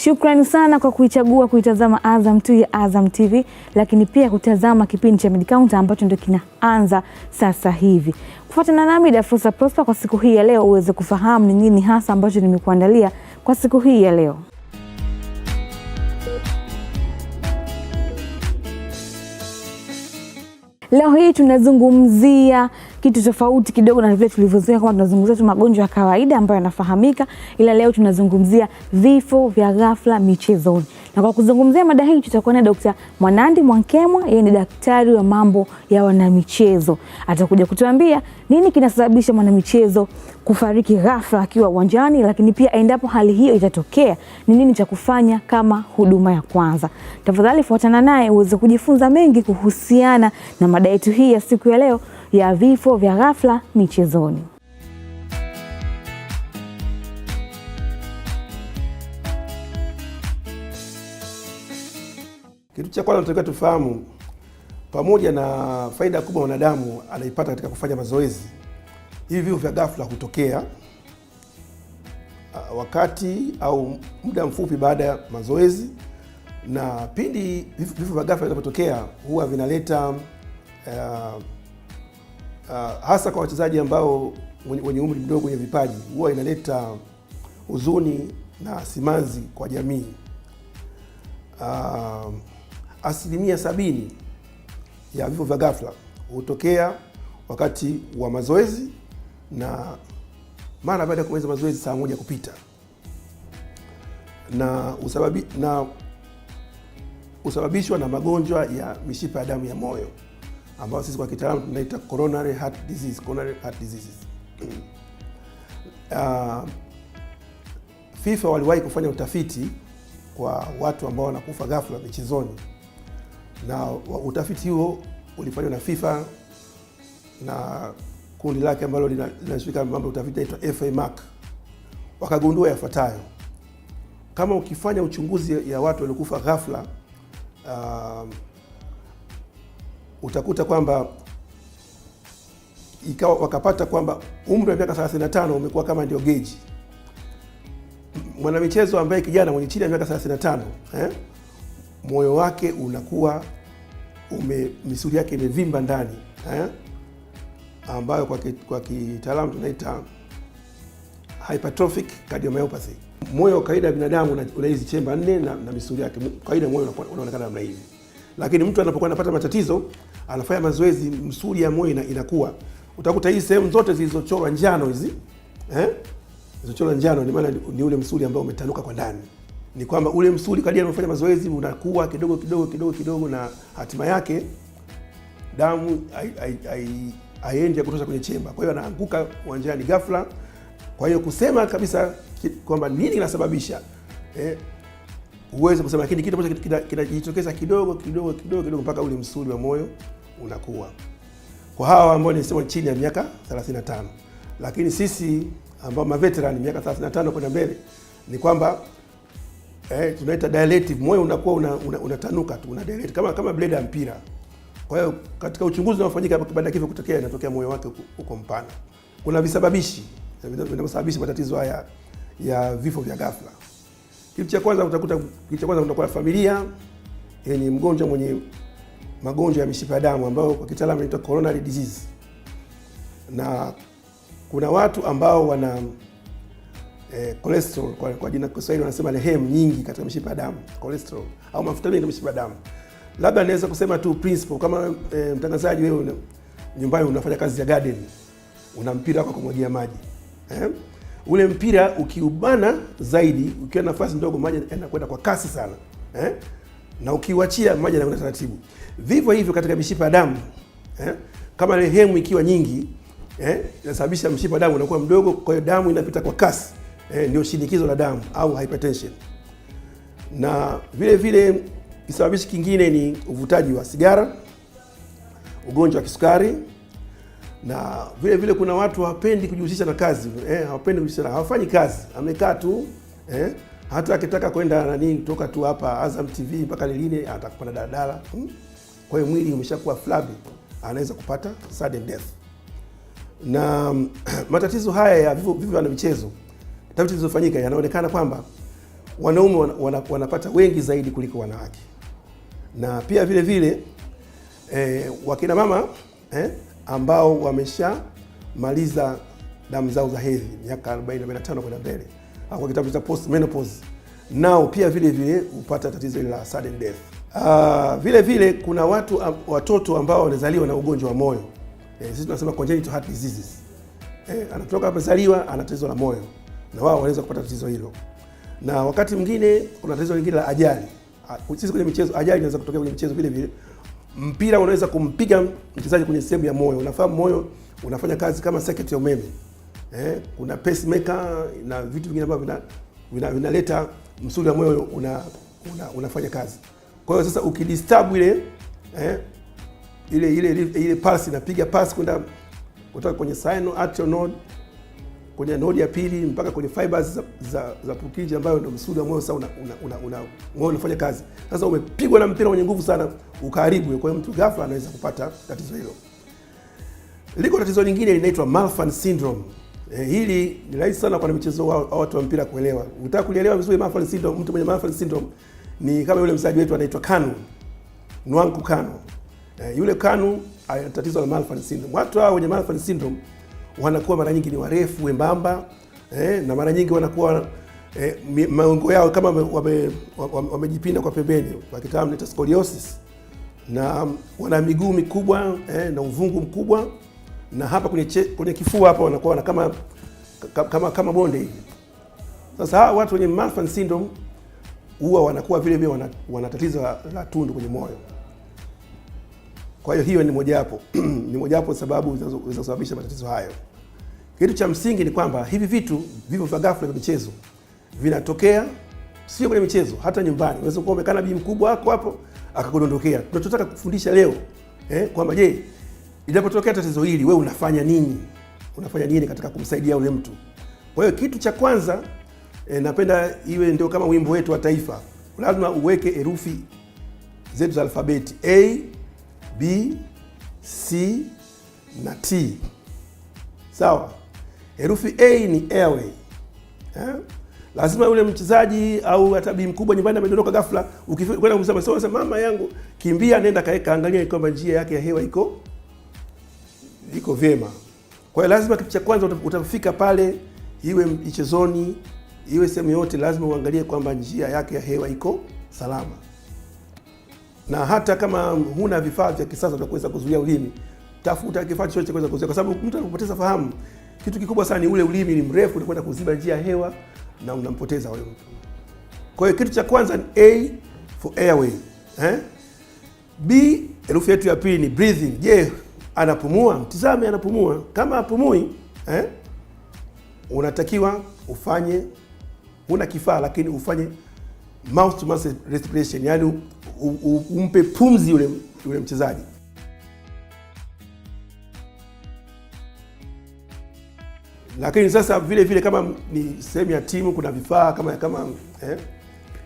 Shukrani sana kwa kuichagua kuitazama Azam 2 ya Azam TV, lakini pia kutazama kipindi cha Mid Counter ambacho ndio kinaanza sasa hivi. Kufuatana nami Dafrosa Prosper kwa siku hii ya leo uweze kufahamu ni nini hasa ambacho nimekuandalia kwa siku hii ya leo. Leo hii tunazungumzia kitu tofauti kidogo na vile tulivyozoea kama tunazungumzia tu magonjwa ya kawaida ambayo yanafahamika, ila leo tunazungumzia vifo vya ghafla michezoni. Na kwa kuzungumzia mada hii tutakuwa na Dr. Mwanandi Mwankemwa, yeye ni daktari wa mambo ya wanamichezo. Atakuja kutuambia nini kinasababisha mwanamichezo kufariki ghafla akiwa uwanjani, lakini pia endapo hali hiyo itatokea ni nini cha kufanya kama huduma ya kwanza. Tafadhali fuatana naye uweze kujifunza mengi kuhusiana na mada yetu hii ya siku ya leo ya vifo vya ghafla michezoni. Kitu cha kwanza tunataka tufahamu, pamoja na faida kubwa wanadamu anaipata katika kufanya mazoezi, hivi vifo vya ghafla hutokea wakati au muda mfupi baada ya mazoezi, na pindi vifo vya ghafla vinapotokea huwa vinaleta hasa kwa wachezaji ambao wenye umri mdogo, wenye vipaji, huwa inaleta huzuni na simanzi kwa jamii. 70% ya vifo vya ghafla hutokea wakati wa mazoezi na mara baada ya kumaliza mazoezi saa moja kupita, na usababishwa na magonjwa ya mishipa ya damu ya moyo ambayo sisi kwa kitaalamu tunaita coronary heart diseases. FIFA waliwahi kufanya utafiti kwa watu ambao wanakufa ghafla michezoni, na utafiti huo ulifanywa na FIFA na kundi lake ambalo linashirika mambo ya utafiti inaitwa FA-MAC. Wakagundua yafuatayo: kama ukifanya uchunguzi ya watu waliokufa ghafla, utakuta kwamba wakapata kwamba umri wa miaka 35 umekuwa kama ndio geji. Mwanamichezo ambaye kijana mwenye chini ya miaka 35, moyo wake unakuwa misuli yake imevimba ndani, ambayo kwa kitaalamu tunaita hypertrophic cardiomyopathy. Moyo wa kawaida ya binadamu una hizi chemba 4 na misuli yake kawaida moyo unaonekana namna hivi. Lakini mtu anapokuwa anapata matatizo, anafanya mazoezi, misuli ya moyo inakuwa, utakuta hizi sehemu zote zilizochorwa njano hizi, zilizochorwa njano ni maana ni ule msuli ambao umetanuka kwa ndani. Ni kwamba ule msuli kadri anafanya mazoezi unakuwa kidogo, na hatima yake damu haiendi ya kutosha kwenye chemba. Kwa hiyo anaanguka uwanjani ghafla. Kwa hiyo kusema kabisa kwamba nini kinasababisha, uweze kusema, lakini kitu ambacho kinajitokeza kidogo mpaka ule msuli wa moyo unakuwa. Kwa hawa ambao nisema chini ya miaka 35, lakini sisi ambao maveterani miaka 35 kwenda mbele ni kwamba tunaita dilative, moyo unakuwa unatanuka tu, una dilate kama blade ya mpira. Kwa hiyo katika uchunguzi unaofanyika baada ya kifo kutokea, inatokea moyo wake uko mpana. Kuna visababishi vinavyosababisha matatizo haya ya vifo vya ghafla. Kitu cha kwanza utakuta familia yenye mgonjwa mwenye magonjwa ya mishipa ya damu ambayo kwa kitaalamu inaitwa coronary disease, na kuna watu ambao wana cholesterol, kwa jina Kiswahili wanasema lehemu nyingi katika mishipa ya damu, cholesterol au mafuta mengi katika mishipa ya damu. Labda naweza kusema tu principle, kama mtangazaji, wewe nyumbani unafanya kazi ya garden, una mpira wako kumwagia maji, ule mpira ukiubana zaidi, ukiwa nafasi ndogo, maji yanakwenda kwa kasi sana, na ukiuachia maji yanakwenda taratibu. Vivyo hivyo katika mishipa ya damu, kama lehemu ikiwa nyingi, inasababisha mshipa wa damu unakuwa mdogo, kwa hiyo damu inapita kwa kasi, ndio shinikizo la damu au hypertension. Na vile vile kisababishi kingine ni uvutaji wa sigara, ugonjwa wa kisukari, na vile vile kuna watu hawapendi kujihusisha na kazi, hawafanyi kazi, amekaa tu, hata akitaka kwenda kutoka tu hapa Azam TV mpaka Lilini atakupanda daladala. Kwa hiyo mwili umeshakuwa flabby, anaweza kupata sudden death. Na matatizo haya ya vifo vya michezo, tafiti zilizofanyika yanaonekana kwamba wanaume wanapata wengi zaidi kuliko wanawake. Na pia vile vile wakina mama ambao wameshamaliza damu zao za hedhi miaka 40-45 kwenda mbele, au kwa kitabu cha post menopause, nao pia vile vile hupata tatizo hili la sudden death. Vile vile kuna watoto ambao wanazaliwa na ugonjwa wa moyo. Sisi tunasema congenital heart diseases. Anatoka amezaliwa ana tatizo la moyo, na wao wanaweza kupata tatizo hilo. Na wakati mwingine kuna tatizo lingine la ajali. Sisi kwenye michezo ajali inaweza kutokea kwenye michezo vile vile. Mpira unaweza kumpiga mchezaji kwenye sehemu ya moyo. Unafahamu moyo unafanya kazi kama circuit ya umeme. Kuna pacemaker na vitu vingine ambavyo vinaleta msuli wa moyo unafanya kazi. Kwa hiyo sasa ukidisturb ile pulse inapiga pulse kutoka kwenye sino arterial node kwenye node ya pili mpaka kwenye fibers za Purkinje ambayo ndio msuli wa moyo. Sasa moyo unafanya kazi. Sasa umepigwa na mpira wenye nguvu sana ukaharibu, kwa hiyo mtu ghafla anaweza kupata tatizo hilo. Liko tatizo lingine linaitwa Marfan syndrome. Hili ni rahisi sana kwa michezo watu wa mpira kuelewa. Unataka kuelewa vizuri Marfan syndrome, mtu mwenye Marfan syndrome ni kama yule mchezaji wetu anaitwa Kanu, Nwankwo Kanu. Yule Kanu ana tatizo la Marfan syndrome. Watu hao wenye Marfan syndrome wanakuwa mara nyingi ni warefu, wembamba, na mara nyingi wanakuwa maungo yao kama wamejipinda kwa pembeni, kwa kitaalamu inaitwa scoliosis, na wana miguu mikubwa na uvungu mkubwa, na hapa kwenye kifua hapa wanakuwa kama bonde hivi. Sasa hawa watu wenye Marfan syndrome huwa wanakuwa vile vile wana tatizo la tundu kwenye moyo. Kwa hiyo ni mojawapo sababu zinazosababisha matatizo hayo. Kitu cha msingi ni kwamba hivi vitu vivyo vya ghafla vya michezo vinatokea sio kwenye michezo, hata nyumbani. Unaweza kuwa umekana bibi mkubwa wako hapo akakudondokea. Tunachotaka kufundisha leo kwamba je, inapotokea tatizo hili wewe unafanya nini? Unafanya nini katika kumsaidia yule mtu? Kwa hiyo kitu cha kwanza napenda iwe ndio kama wimbo wetu wa taifa. Lazima uweke herufi zetu za alfabeti A, B, C na T. Sawa? Herufi A ni airway. Lazima yule mchezaji au hata bibi mkubwa nyumbani amedondoka ghafla, ukikwenda kumsema sasa mama yangu, kimbia nenda kaangalia kwamba njia yake ya hewa iko vyema. Kwa hiyo lazima kitu cha kwanza utafika pale, iwe michezoni, iwe sehemu yote, lazima uangalie kwamba njia yake ya hewa iko salama. Na hata kama huna vifaa vya kisasa vya kuweza kuzuia ulimi, tafuta kifaa chochote cha kuweza kuzuia, kwa sababu mtu anapopoteza fahamu, kitu kikubwa sana ni ule ulimi ni mrefu unakwenda kuziba njia ya hewa na unampoteza huyo mtu. Kwa hiyo kitu cha kwanza ni A for airway. B, herufi yetu ya pili ni breathing. Je, anapumua? Mtizame anapumua. Kama hapumui, unatakiwa ufanye, una kifaa lakini ufanye mouth to mouth respiration, yani umpe pumzi yule mchezaji. Lakini sasa vile vile kama ni sehemu ya timu, kuna vifaa kama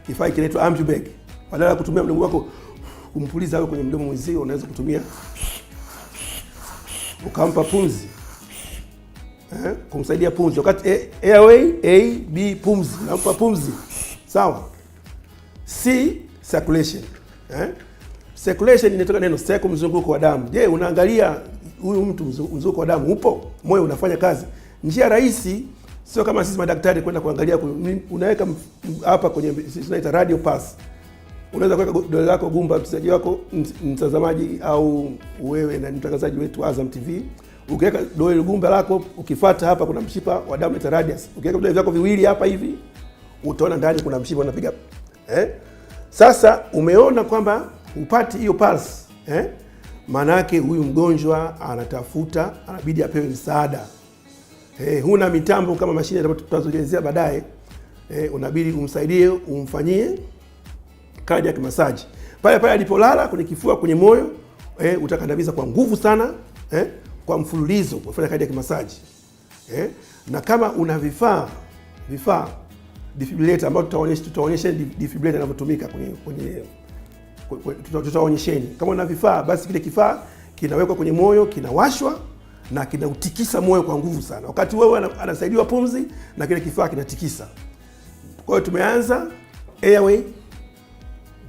kifaa kinaitwa ambibag. Badala ya kutumia mdomo wako kumpuliza wewe kwenye mdomo mwenzio, unaweza kutumia ukampa pumzi, kumsaidia pumzi. Wakati airway A, B pumzi, unampa pumzi. Sawa? C, circulation. Circulation inatoka neno circle, mzunguko wa damu. Je, unaangalia huyu mtu mzunguko wa damu upo? Moyo unafanya kazi? Njia rahisi, sio kama sisi madaktari kwenda kuangalia, unaweka hapa kwenye tunaita radio pass. Unaweza kuweka dole lako gumba, mchezaji wako, mtazamaji au wewe na mtangazaji wetu Azam TV, ukiweka dole gumba lako, ukifuata hapa kuna mshipa wa damu inaitwa radius. Ukiweka dole vyako viwili hapa hivi, utaona ndani kuna mshipa unapiga. Sasa umeona kwamba upati hiyo pulse, maana yake huyu mgonjwa anabidi apewe msaada. Huna mitambo kama mashine tutazoelezea baadaye, unabidi umsaidie, umfanyie cardiac massage. Pale alipolala kwenye kifua, kwenye moyo, utakandamiza kwa nguvu sana, kwa mfululizo kufanya cardiac massage. Na kama una vifaa defibrillator ambao tutaonyesha defibrillator inavyotumika tutaonyesheni. Kama una vifaa, basi kile kifaa kinawekwa kwenye moyo, kinawashwa na kinautikisa moyo kwa nguvu sana. Wakati wewe anasaidiwa pumzi na kile kifaa kinatikisa. Kwa hiyo tumeanza airway,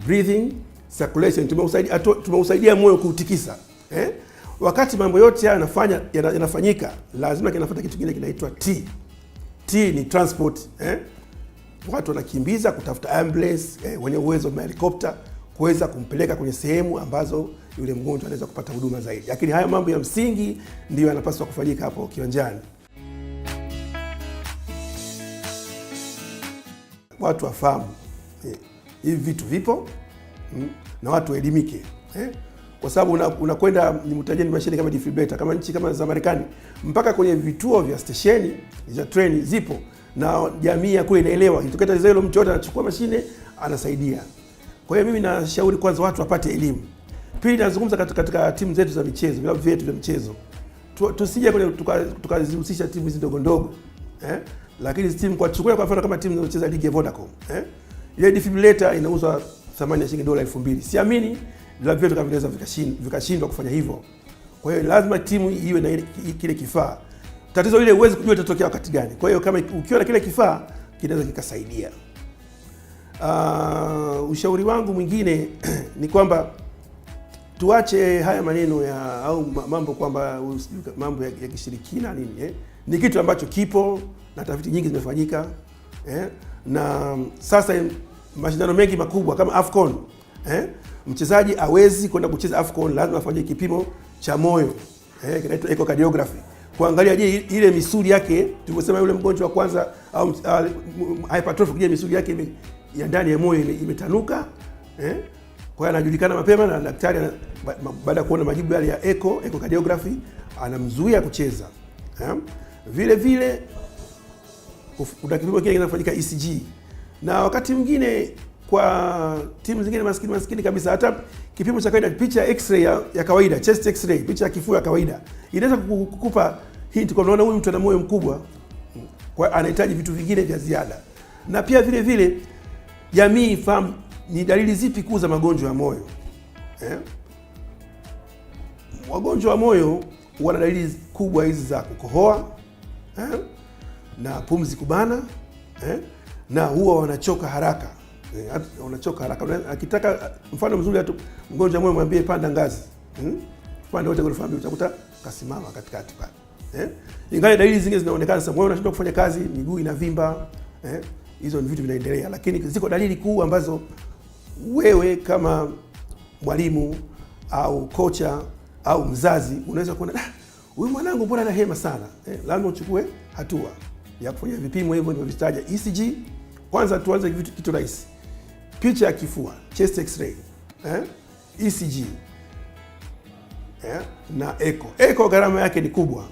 breathing, circulation, tumeusaidia moyo kuutikisa. Wakati mambo yote haya yanafanyika, lazima kinafuata kitu kingine kinaitwa T. T ni transport. Watu wanakimbiza kutafuta ambulance, wenye uwezo wa helikopta kuweza kumpeleka kwenye sehemu ambazo yule mgonjwa anaweza kupata huduma zaidi. Lakini haya mambo ya msingi ndiyo yanapaswa kufanyika hapo kiwanjani. Watu wafahamu hivi vitu vipo na watu waelimike. Kwa sababu unakwenda mtajeni mashine kama defibrillator, kama nchi kama za Marekani, mpaka kwenye vituo vya stesheni za treni zipo, na jamii kule inaelewa. Ikitokea tatizo hilo, mtu yote anachukua mashine anasaidia. Kwa hiyo mimi nashauri kwanza watu wapate elimu. Pili, nazungumza katika timu zetu za michezo, vilabu vyetu vya michezo. Tusije kwenye tukazihusisha timu hizi ndogo ndogo. Lakini timu kwa mfano kama timu zinazocheza ligi ya Vodacom, ile defibrillator inauzwa thamani ya shilingi $2,000. Siamini vilabu vyetu kama vinaweza vikashindwa kufanya hivyo. Kwa hiyo lazima timu iwe na kile kifaa. Tatizo ile huwezi kujua itatokea wakati gani. Kwa hiyo kama ukiwa na kile kifaa kinaweza kikasaidia. Ushauri wangu mwingine ni kwamba tuache haya maneno au mambo kwamba mambo ya kishirikina nini. Ni kitu ambacho kipo na tafiti nyingi zimefanyika. Na sasa mashindano mengi makubwa kama AFCON, mchezaji hawezi kwenda kucheza AFCON, lazima afanye kipimo cha moyo, kinaitwa echocardiography, kuangalia je, ile misuli yake tulivyosema yule mgonjwa wa kwanza au hypertrophic, je, misuli yake ya ndani ya moyo imetanuka. Kwa hiyo anajulikana mapema na daktari baada ya kuona majibu yale ya echocardiography anamzuia kucheza. Vile vile kuna kipimo kile kinafanyika ECG, na wakati mwingine kwa timu zingine maskini kabisa, hata kipimo cha kawaida, picha x-ray ya kawaida, chest x-ray, picha ya kifua ya kawaida inaweza kukupa hint kwa unaona huyu mtu ana moyo mkubwa, kwa anahitaji vitu vingine vya ziada. Na pia vile vile jamii ifahamu ni dalili zipi kuu za magonjwa ya moyo. Wagonjwa wa moyo wana dalili kubwa hizi za kukohoa, na pumzi kubana, na huwa wanachoka haraka. Wanachoka haraka. Akitaka mfano mzuri, hata mgonjwa wa moyo mwambie panda ngazi, panda wote ghorofa mbili, utakuta kasimama katikati pale. Ingawa dalili zingine zinaonekana, sasa moyo unashindwa kufanya kazi, miguu inavimba, hizo ni vitu vinaendelea, lakini ziko dalili kuu ambazo wewe kama mwalimu au kocha au mzazi unaweza kuona huyu mwanangu mbona ana hema sana. Lazima uchukue hatua ya kufanya vipimo hivyo nilivyotaja. ECG kwanza, tuanze kitu rahisi, picha ya kifua, chest x-ray, ECG, na echo gharama yake ni kubwa,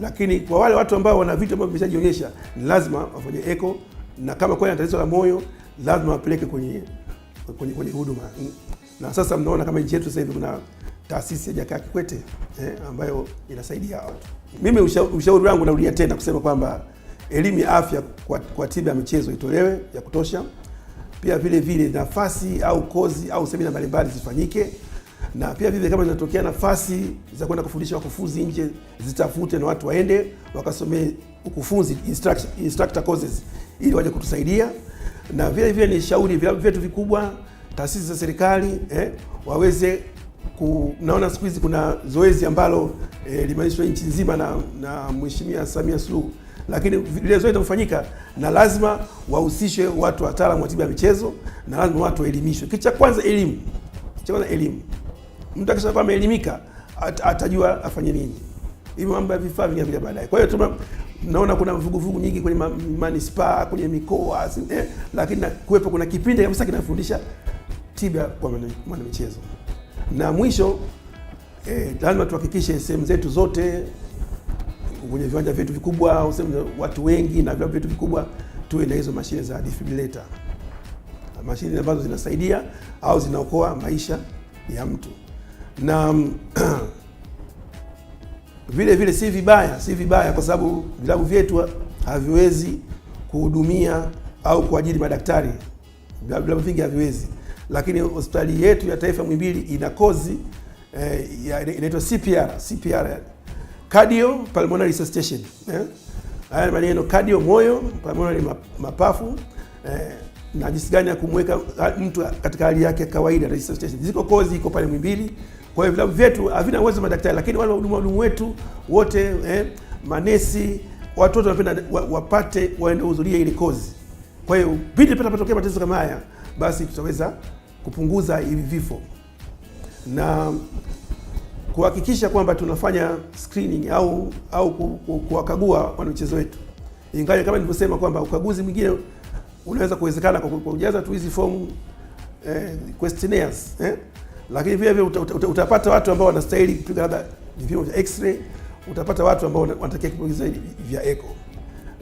lakini kwa wale watu ambao wana vitu ambavyo vimeshajionyesha ni lazima wafanye echo, na kama kweli ana tatizo la moyo lazima wapeleke kwenye huduma. Na sasa mnaona kama nchi yetu sasa hivi kuna taasisi ya Jakaya Kikwete ambayo inasaidia watu. Mimi ushauri wangu narudia tena kusema kwamba elimu ya afya kwa tiba ya michezo itolewe ya kutosha. Pia vile vile nafasi au kozi au semina mbalimbali zifanyike, na pia vile kama zinatokea nafasi za kwenda kufundisha wakufunzi nje zitafute, na watu waende wakasomee ukufunzi, instructor courses, ili waje kutusaidia. Na vile vile ni shauri vilabu vyetu vikubwa, taasisi za serikali waweze naona siku hizi kuna zoezi ambalo limeanzishwa nchi nzima na Mheshimiwa Samia Suluhu, lakini vile zoezi linafanyika na lazima wahusishwe watu wataalamu wa tiba ya michezo, na lazima watu waelimishwe. Kitu cha kwanza elimu. Mtu akisha kama elimika atajua afanye nini. Hivi mambo ya vifaa vingine baadaye. Kwa hiyo tunaona kuna vuguvugu nyingi kwenye manispaa, kwenye mikoa, lakini kuwepo kuna kipindi kabisa kinafundisha tiba kwa mwana michezo. Na mwisho lazima tuhakikishe sehemu zetu zote kwenye viwanja vyetu vikubwa au sehemu watu wengi na vilabu vyetu vikubwa tuwe na hizo mashine za defibrillator. Mashine ambazo zinasaidia au zinaokoa maisha ya mtu. Na vile vile si vibaya kwa sababu vilabu vyetu haviwezi kuhudumia au kuajiri madaktari. Vilabu vingi haviwezi. Lakini hospitali yetu ya taifa Muhimbili ina kozi inaitwa CPR, cardio pulmonary resuscitation. Haya maneno cardio, moyo pamoja na mapafu, na jinsi gani ya kumweka mtu katika hali yake kawaida resuscitation. Ziko kozi iko pale Muhimbili. Kwa hiyo vilabu vyetu havina uwezo madaktari, lakini wale wahudumu wetu wote, manesi, watoto wanapenda wapate waende kuhudhuria ile kozi. Kwa hiyo pindi patapotokea matatizo kama haya, basi tutaweza kupunguza hivi vifo na kuhakikisha kwamba tunafanya screening au kuwakagua wanamichezo wetu. Ingawa kama nilivyosema kwamba ukaguzi mwingine unaweza kuwezekana kwa kujaza tu hizi form questionnaires, lakini vile vile utapata watu ambao wanastahili kupiga labda vipimo vya x-ray, utapata watu ambao wanatakiwa kupima zaidi vya echo.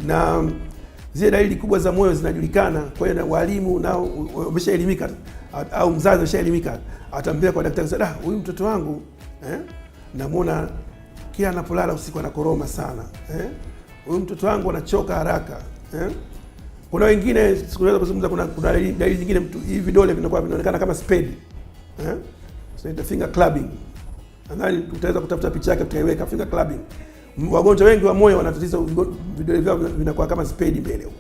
Na zile dalili kubwa za moyo zinajulikana, kwa hiyo na walimu nao wameshaelimika au mzazi ameshaelimika, atambia kwa daktari sasa, huyu mtoto wangu namuona kila anapolala usiku anakoroma sana, huyu mtoto wangu anachoka haraka, Kuna wengine sikunaweza kuzungumza, kuna dalili nyingine, mtu hivi vidole vinakuwa vinaonekana kama spade, so the finger clubbing. Nadhani tutaweza kutafuta picha yake tutaiweka, finger clubbing. Wagonjwa wengi wa moyo wana tatizo, vidole vyao vinakuwa kama spade mbele huko,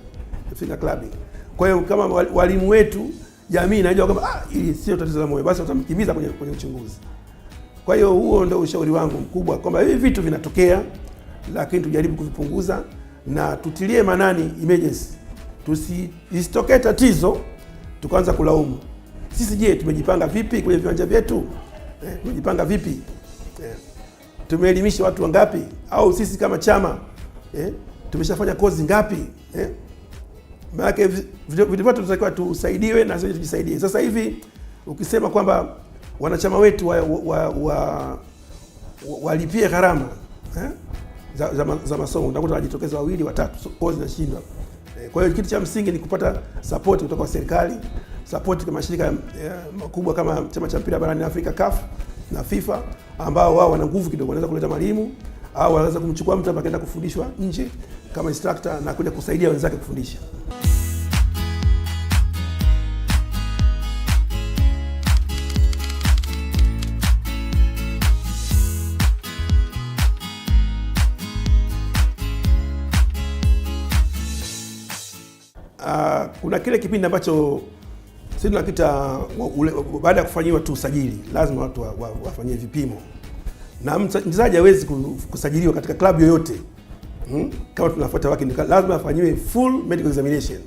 finger clubbing. Kwa hiyo kama walimu wetu, jamii inajua kwamba hili sio tatizo la moyo, basi watamkimbiza kwenye uchunguzi. Kwa hiyo huo ndio ushauri wangu mkubwa, kwamba hivi vitu vinatokea, lakini tujaribu kuvipunguza na tutilie manani emergency. Isitokee tatizo tukaanza kulaumu. Sisi je, tumejipanga vipi kwenye viwanja vyetu? Tumejipanga vipi? Tumeelimisha watu wangapi? Au sisi kama chama tumeshafanya kozi ngapi? Maana vitu vyote tunatakiwa tusaidiwe na sisi tujisaidie. Sasa hivi ukisema kwamba wanachama wetu walipie gharama za masomo, utakuta wajitokeza 2 3, kozi zinashindwa. Kwa hiyo kitu cha msingi ni kupata support kutoka kwa serikali, support kwa mashirika makubwa kama chama cha mpira barani Afrika CAF na FIFA, ambao wao wana nguvu kidogo, wanaweza kuleta mwalimu au wanaweza kumchukua mtu ambaye anaenda kufundishwa nje kama instructor na kuja kusaidia wenzake kufundisha. Kuna kile kipindi ambacho sisi tunakita baada ya kufanyiwa tu usajili, lazima watu wafanyie vipimo. Na mchezaji hawezi kusajiliwa katika klabu yoyote kama tunafuata wake, lazima afanyiwe full medical examination.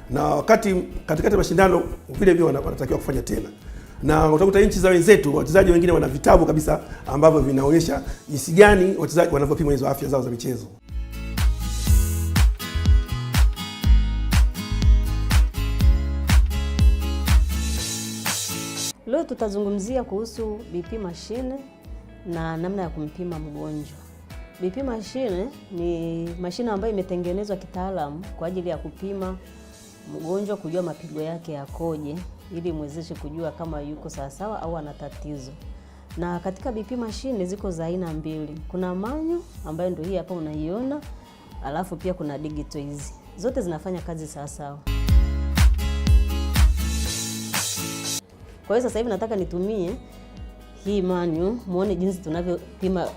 Na wakati katikati mashindano vile vile wanatakiwa kufanya tena. Na utakuta nchi za wenzetu wachezaji wengine wana vitabu kabisa ambavyo vinaonyesha jinsi gani wachezaji wanavyopima hizo afya zao za michezo. Leo tutazungumzia kuhusu BP mashine na namna ya kumpima mgonjwa. BP mashine ni mashine ambayo imetengenezwa kitaalamu kwa ajili ya kupima mgonjwa, kujua mapigo yake yakoje, ili muwezeshe kujua kama yuko sawasawa au ana tatizo. Na katika BP mashine ziko za aina 2. Kuna manyo ambayo ndio hii hapa unaiona, alafu pia kuna digital hizi. Zote zinafanya kazi sawasawa. Kwa hiyo sasa hivi nataka nitumie hii manyo muone jinsi tunavyopima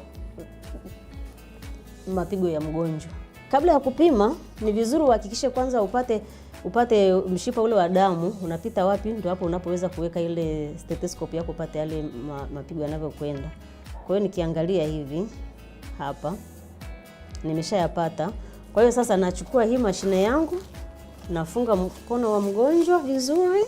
mapigo ya mgonjwa. Kabla ya kupima ni vizuri uhakikishe kwanza upate mshipa ule wa damu unapita wapi, ndio hapo unapoweza kuweka ile stethoscope yako upate yale mapigo yanavyokwenda. Kwa hiyo nikiangalia hivi hapa nimeshayapata. Kwa hiyo sasa nachukua hii mashine yangu, nafunga mkono wa mgonjwa vizuri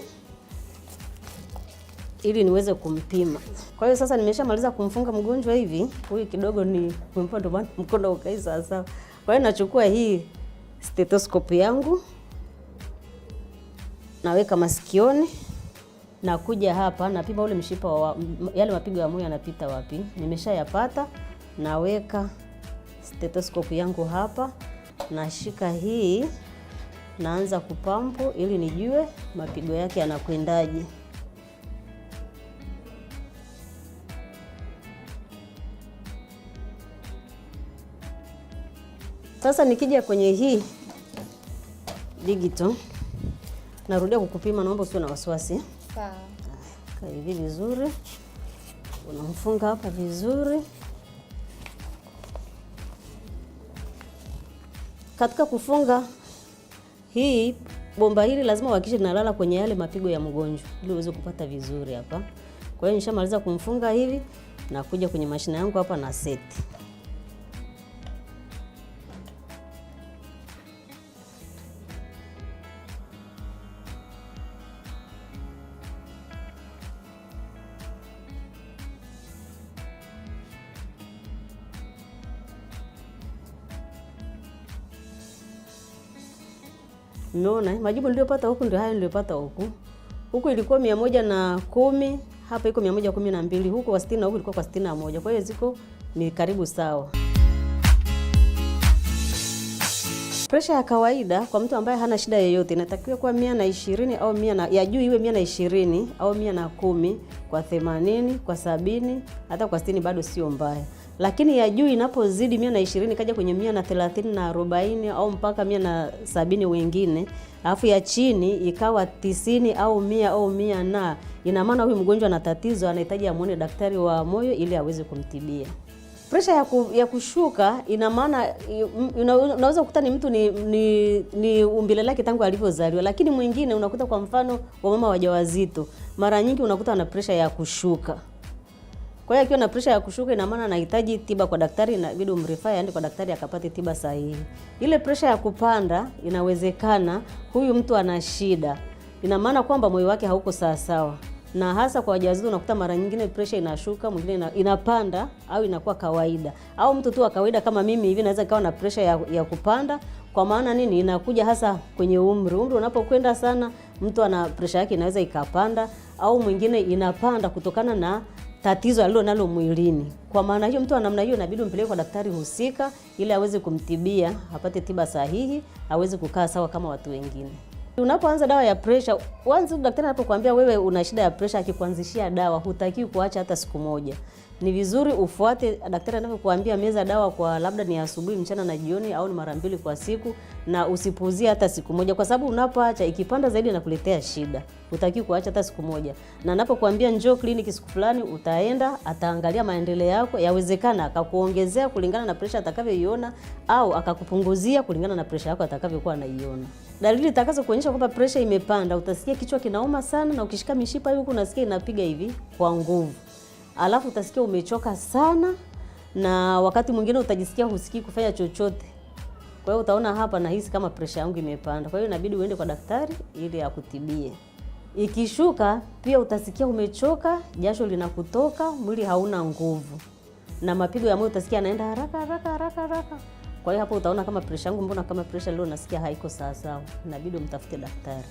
ili niweze kumpima. Kwa hiyo sasa nimeshamaliza kumfunga mgonjwa hivi, huyu kidogo ni kumpa ndo mkono ukai sawa. Kwa hiyo nachukua hii stethoscope yangu, naweka masikioni, na kuja hapa napima ule mshipa yale mapigo ya moyo yanapita wapi. Nimeshayapata, naweka stethoscope yangu hapa, nashika hii, naanza kupampu ili nijue mapigo yake yanakwendaje. Sasa nikija kwenye hii digital, narudia kukupima, naomba usiwe na wasiwasi. Sawa. Kaa hivi vizuri. Unamfunga hapa vizuri. Katika kufunga hii bomba hili lazima uhakikishe linalala kwenye yale mapigo ya mgonjwa ili uweze kupata vizuri hapa. Kwa hiyo nishamaliza kumfunga hivi na kuja kwenye mashine yangu hapa na seti. Umeona majibu niliyopata huku ndio haya niliyopata huku. Huku ilikuwa 110, hapa iko 112, huku kwa 60 na huku ilikuwa kwa 61. Kwa hiyo ziko ni karibu sawa. Presha ya kawaida kwa mtu ambaye hana shida yoyote inatakiwa kuwa 120 au 100 ya juu iwe 120 au 110 kwa 80, kwa 70, hata kwa 60 bado sio mbaya. Lakini ya juu inapozidi 120 kaja kwenye 130 na 40 au mpaka 170 wengine, alafu ya chini ikawa 90 au 100 au 100 na ina maana huyu mgonjwa ana tatizo, anahitaji amuone daktari wa moyo ili aweze kumtibia. Presha ya kushuka ina maana unaweza kukuta ni mtu ni umbile lake tangu alivyozaliwa, lakini mwingine unakuta kwa mfano wa mama wajawazito mara nyingi unakuta ana presha ya kushuka. Kwa hiyo akiwa na presha ya kushuka ina maana anahitaji tiba kwa daktari, na inabidi umrefer aende kwa daktari akapate tiba sahihi. Ile presha ya kupanda inawezekana huyu mtu ana shida. Ina maana kwamba moyo wake hauko sawa sawa. Na hasa kwa wajawazito unakuta mara nyingine presha inashuka, mwingine inapanda au inakuwa kawaida. Au mtu tu wa kawaida kama mimi hivi naweza kawa na presha ya kupanda. Kwa maana nini? Inakuja hasa kwenye umri. Umri unapokwenda sana, mtu ana presha yake inaweza ikapanda, au mwingine inapanda kutokana na tatizo alilo nalo mwilini. Kwa maana hiyo mtu wa namna hiyo inabidi umpeleke kwa daktari husika ili aweze kumtibia, apate tiba sahihi, aweze kukaa sawa kama watu wengine. Unapoanza dawa ya pressure, daktari anapokuambia wewe una shida ya pressure, akikuanzishia dawa hutakiwi kuacha hata siku moja. Ni vizuri ufuate daktari anapokuambia meza dawa kwa labda ni asubuhi, mchana na jioni, au ni mara 2 kwa siku, na usipuuzie hata siku moja, kwa sababu unapoacha ikipanda zaidi inakuletea shida. Hutakiwi kuacha hata siku moja. Na anapokuambia njoo kliniki siku fulani, utaenda, ataangalia maendeleo yako, yawezekana akakuongezea kulingana na pressure atakavyoiona, au akakupunguzia kulingana na pressure yako atakavyokuwa anaiona. Dalili zitakazo kuonyesha kwamba pressure imepanda, utasikia kichwa kinauma sana, na ukishika mishipa huku unasikia inapiga hivi kwa nguvu. Alafu utasikia umechoka sana, na wakati mwingine utajisikia husikii kufanya chochote. Kwa hiyo utaona hapa nahisi kama pressure yangu imepanda. Kwa hiyo inabidi uende kwa daktari ili akutibie. Ikishuka pia utasikia umechoka, jasho linakutoka, mwili hauna nguvu. Na mapigo ya moyo utasikia yanaenda haraka. Kwa hiyo hapo utaona kama pressure yangu, mbona kama pressure leo nasikia haiko sawa sawa. Inabidi umtafute daktari.